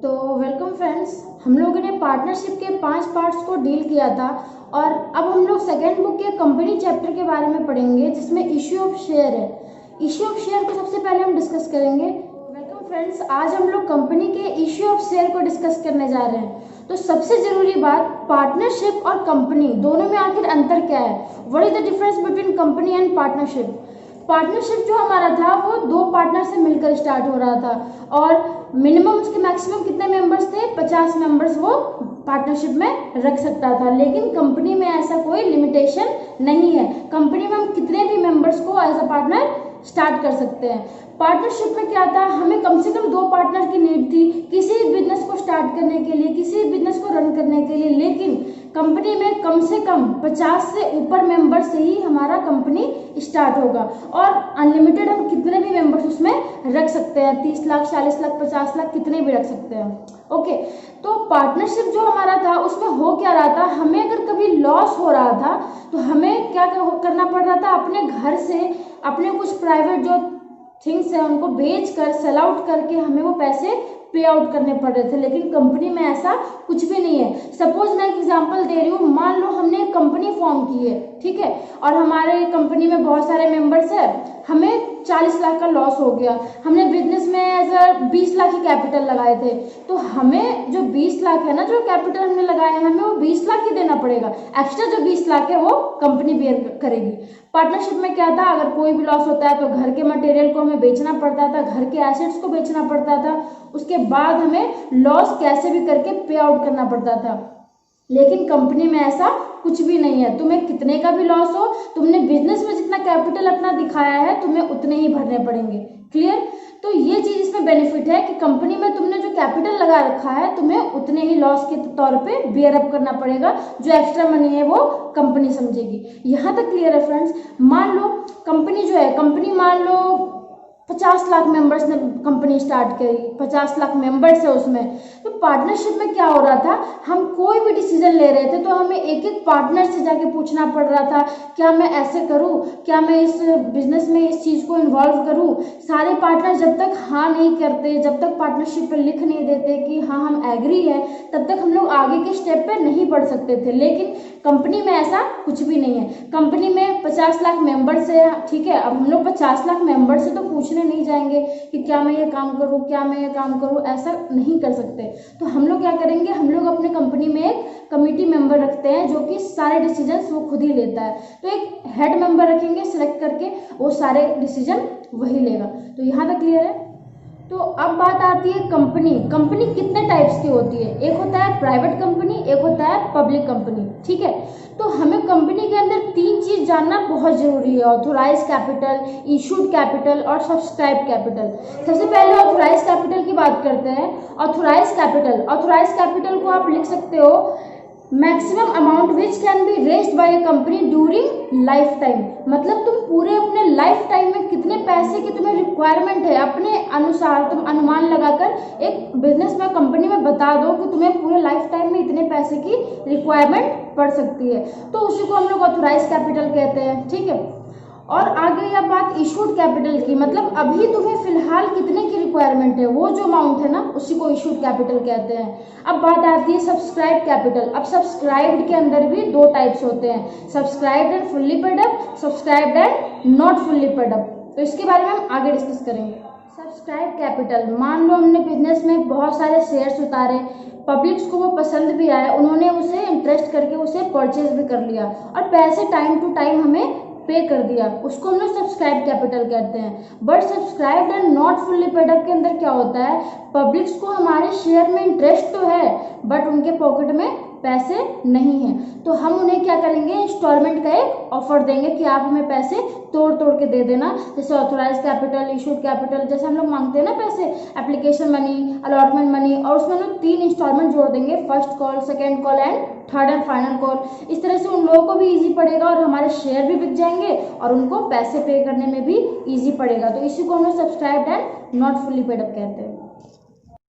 तो welcome friends, हम लोगों ने पार्टनरशिप के 5 पार्ट्स को डील किया था और अब हम लोग सेकेंड बुक के कंपनी चैप्टर के बारे में पढ़ेंगे जिसमें इश्यू ऑफ शेयर है। इश्यू ऑफ शेयर को सबसे पहले हम डिस्कस करेंगे। वेलकम फ्रेंड्स, आज हम लोग कंपनी के इश्यू ऑफ शेयर को डिस्कस करने जा रहे हैं। तो सबसे जरूरी बात, पार्टनरशिप और कंपनी दोनों में आखिर अंतर क्या है? What is the difference between company and partnership? Partnership जो हमारा था वो 2 पार्टनर से मिलकर स्टार्ट हो रहा था और मिनिमम उसके मैक्सिमम कितने मेंबर्स थे? 50 मेंबर्स वो पार्टनरशिप में रख सकता था। लेकिन कंपनी में ऐसा कोई लिमिटेशन नहीं है। कंपनी में हम कितने भी मेंबर्स को एज अ पार्टनर स्टार्ट कर सकते हैं। पार्टनरशिप में क्या था, हमें कम से कम 2 पार्टनर की नीड थी किसी बिजनेस को स्टार्ट करने के लिए, किसी बिजनेस को रन करने के लिए। लेकिन कंपनी में कम से कम 50 से ऊपर मेंबर से ही हमारा कंपनी स्टार्ट होगा और अनलिमिटेड हम कितने भी मेंबर्स उसमें रख सकते हैं। 30 लाख, 40 लाख, 50 लाख, कितने भी रख सकते हैं। ओके, तो पार्टनरशिप जो हमारा था उसमें हो क्या रहा था, हमें अगर कभी लॉस हो रहा था तो हमें क्या करना पड़ रहा था, अपने घर से अपने कुछ प्राइवेट जो थिंग्स है उनको बेच कर, सेल आउट करके हमें वो पैसे पे आउट करने पड़ रहे थे। लेकिन कंपनी में ऐसा कुछ भी नहीं है। सपोज मैं एक एग्जांपल दे रही हूँ, मान लो हमने एक कंपनी फॉर्म की है, ठीक है, और हमारे कंपनी में बहुत सारे मेंबर्स है, हमें 40 लाख का लॉस हो गया। हमने बिजनेस में एज 20 लाख की कैपिटल लगाए थे, तो हमें जो 20 लाख है ना, जो कैपिटल हमने लगाए हैं, हमें वो 20 लाख ही देना पड़ेगा। एक्स्ट्रा जो 20 लाख है वो कंपनी बेयर करेगी। पार्टनरशिप में क्या था, अगर कोई भी लॉस होता है तो घर के मटेरियल को हमें बेचना पड़ता था, घर के एसेट्स को बेचना पड़ता था, उसके बाद हमें लॉस कैसे भी करके पे आउट करना पड़ता था। लेकिन कंपनी में ऐसा कुछ भी नहीं है। तुम्हें कितने का भी लॉस हो, तुमने बिजनेस में जितना कैपिटल अपना दिखाया है तुम्हें उतने ही भरने पड़ेंगे। क्लियर? तो ये चीज इसमें बेनिफिट है कि कंपनी में तुमने जो कैपिटल लगा रखा है तुम्हें उतने ही लॉस के तौर पे बियर अप करना पड़ेगा। जो एक्स्ट्रा मनी है वो कंपनी समझेगी। यहाँ तक क्लियर है फ्रेंड्स? मान लो कंपनी जो है, कंपनी मान लो 50 लाख मेंबर्स ने कंपनी स्टार्ट करी, 50 लाख मेंबर्स है उसमें। तो पार्टनरशिप में क्या हो रहा था, हम कोई भी डिसीजन ले रहे थे तो हमें एक एक पार्टनर से जाके पूछना पड़ रहा था, क्या मैं ऐसे करूं, क्या मैं इस बिजनेस में इस चीज को इन्वॉल्व करूं। सारे पार्टनर जब तक हाँ नहीं करते, जब तक पार्टनरशिप पे लिख नहीं देते कि हाँ हम एग्री है, तब तक हम लोग आगे के स्टेप पे नहीं बढ़ सकते थे। लेकिन कंपनी में ऐसा कुछ भी नहीं है। कंपनी में 50 लाख मेंबर्स है, ठीक है, अब हम लोग 50 लाख मेंबर से तो पूछने नहीं जाएंगे कि क्या मैं ये काम करूं, क्या मैं ये काम करूं, ऐसा नहीं कर सकते। तो हम लोग क्या करेंगे, हम लोग अपने कंपनी में एक कमिटी मेंबर रखते हैं जो कि सारे डिसीजंस वो खुद ही लेता है। तो एक हेड मेंबर रखेंगे सिलेक्ट करके, वो सारे डिसीजन वही लेगा। तो यहाँ तक क्लियर है? तो अब बात आती है कंपनी। कंपनी कितने टाइप्स की होती है? एक होता है प्राइवेट कंपनी, एक होता है पब्लिक कंपनी, ठीक है। तो हमें कंपनी के अंदर 3 चीज जानना बहुत जरूरी है: ऑथोराइज कैपिटल, इशूड कैपिटल और सब्सक्राइब कैपिटल। सबसे पहले ऑथोराइज कैपिटल की बात करते हैं। ऑथोराइज कैपिटल को आप लिख सकते हो maximum amount which can be raised bye a company during life time. मतलब तुम पूरे अपने लाइफ टाइम में कितने पैसे की तुम्हें रिक्वायरमेंट है, अपने अनुसार तुम अनुमान लगाकर एक बिजनेस में, कंपनी में बता दो कि तुम्हें पूरे लाइफ टाइम में इतने पैसे की रिक्वायरमेंट पड़ सकती है। तो उसी को हम लोग ऑथोराइज कैपिटल कहते हैं, ठीक है। और आगे यह बात इशूड कैपिटल की, मतलब अभी तुम्हें फिलहाल कितने की रिक्वायरमेंट है, वो जो अमाउंट है ना, उसी को इशूड कैपिटल कहते हैं। अब बात आती है सब्सक्राइब कैपिटल। अब सब्सक्राइब्ड के अंदर भी 2 टाइप्स होते हैं: subscribed and fully paid up, subscribed and not fully paid up. तो इसके बारे में हम आगे डिस्कस करेंगे। सब्सक्राइब कैपिटल, मान लो हमने बिजनेस में बहुत सारे शेयर्स उतारे, पब्लिक्स को वो पसंद भी आए, उन्होंने उसे इंटरेस्ट करके उसे परचेज भी कर लिया और पैसे टाइम टू टाइम हमें पे कर दिया, उसको हम लोग सब्सक्राइब कैपिटल कहते हैं। But subscribed and not fully paid up के अंदर क्या होता है, पब्लिक्स को हमारे शेयर में इंटरेस्ट तो है बट उनके पॉकेट में पैसे नहीं है, तो हम उन्हें क्या करेंगे, इंस्टॉलमेंट का एक ऑफर देंगे कि आप हमें पैसे तोड़ तोड़ के दे देना। जैसे ऑथोराइज कैपिटल, इशूड कैपिटल, जैसे हम लोग मांगते हैं ना पैसे, एप्लीकेशन मनी, अलॉटमेंट मनी, और उसमें लोग 3 इंस्टॉलमेंट जोड़ देंगे: first call, second call and third and final call. इस तरह से उन लोगों को भी ईजी पड़ेगा और हमारे शेयर भी बिक जाएंगे और उनको पैसे पे करने में भी ईजी पड़ेगा। तो इसी को हम लोग subscribed and not fully paid up कहते हैं।